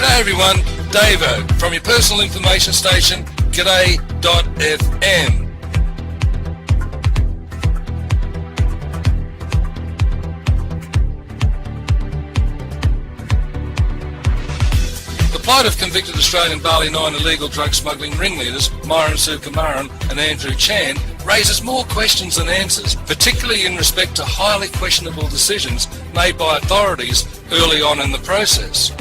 G'day everyone, Davo from your personal information station, gday.fm. The plight of convicted Australian BALI NINE illegal drug smuggling ringleaders, Myuran, Sukumaran and Andrew Chan, raises more questions than answers, particularly in respect to highly questionable decisions made by authorities early on in the process.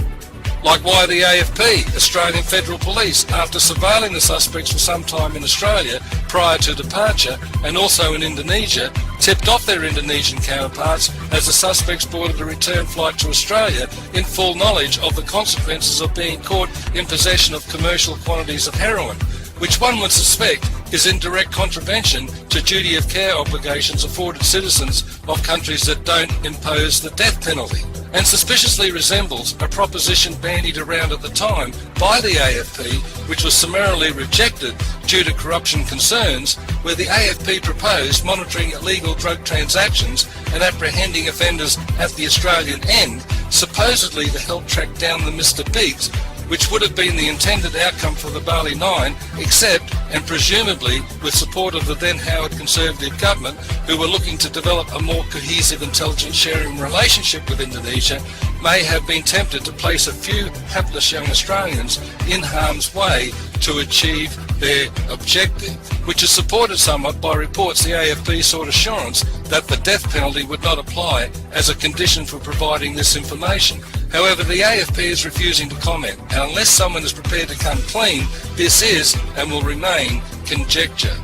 Like why the AFP, Australian Federal Police, after surveilling the suspects for some time in Australia prior to departure and also in Indonesia, tipped off their Indonesian counterparts as the suspects boarded a return flight to Australia in full knowledge of the consequences of being caught in possession of commercial quantities of heroin, which one would suspect is in direct contravention to duty of care obligations afforded citizens of countries that don't impose the death penalty, and suspiciously resembles a proposition bandied around at the time by the AFP, which was summarily rejected due to corruption concerns, where the AFP proposed monitoring illegal drug transactions and apprehending offenders at the Australian end, supposedly to help track down the Mr. Bigs, which would have been the intended outcome for the BALI Nine, except, and presumably with support of the then Howard Conservative government, who were looking to develop a more cohesive intelligence sharing relationship with Indonesia, may have been tempted to place a few hapless young Australians in harm's way to achieve their objective, which is supported somewhat by reports the AFP sought assurance that the death penalty would not apply as a condition for providing this information. However, the AFP is refusing to comment, and unless someone is prepared to come clean, this is and will remain conjecture.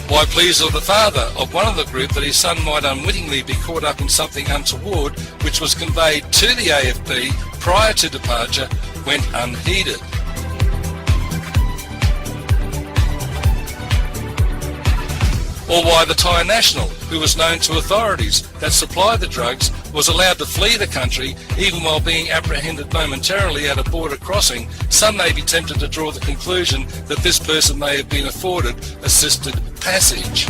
Why pleased of the father of one of the group that his son might unwittingly be caught up in something untoward which was conveyed to the AFP prior to departure went unheeded. Or why the Thai national, who was known to authorities that supplied the drugs, was allowed to flee the country even while being apprehended momentarily at a border crossing. Some may be tempted to draw the conclusion that this person may have been afforded assisted passage.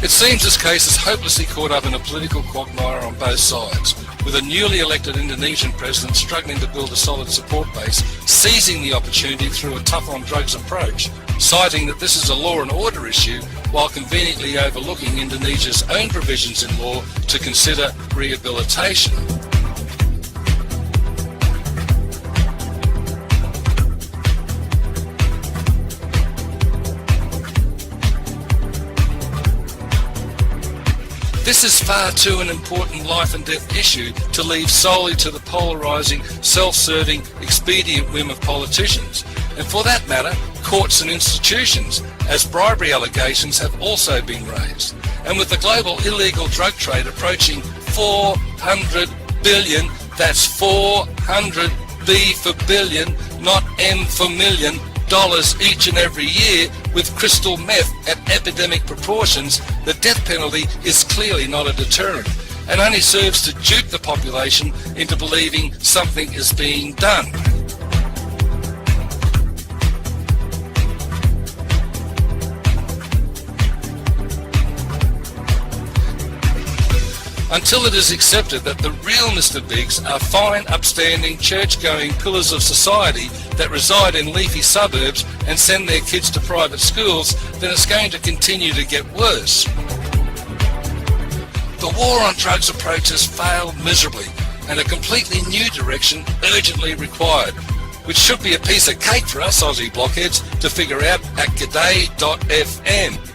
It seems this case is hopelessly caught up in a political quagmire on both sides, with a newly elected Indonesian president struggling to build a solid support base, seizing the opportunity through a tough-on-drugs approach, citing that this is a law and order issue while conveniently overlooking Indonesia's own provisions in law to consider rehabilitation. This is far too an important life and death issue to leave solely to the polarising, self-serving, expedient whim of politicians, and for that matter, courts and institutions, as bribery allegations have also been raised. And with the global illegal drug trade approaching 400 billion, that's 400 B for billion, not M for million, dollars each and every year, with crystal meth at epidemic proportions, the death penalty is clearly not a deterrent and only serves to dupe the population into believing something is being done. Until it is accepted that the real Mr. Bigs are fine, upstanding, church-going pillars of society that reside in leafy suburbs and send their kids to private schools, then it's going to continue to get worse. The war on drugs approach has failed miserably, and a completely new direction urgently required, which should be a piece of cake for us Aussie blockheads to figure out at gday.fm.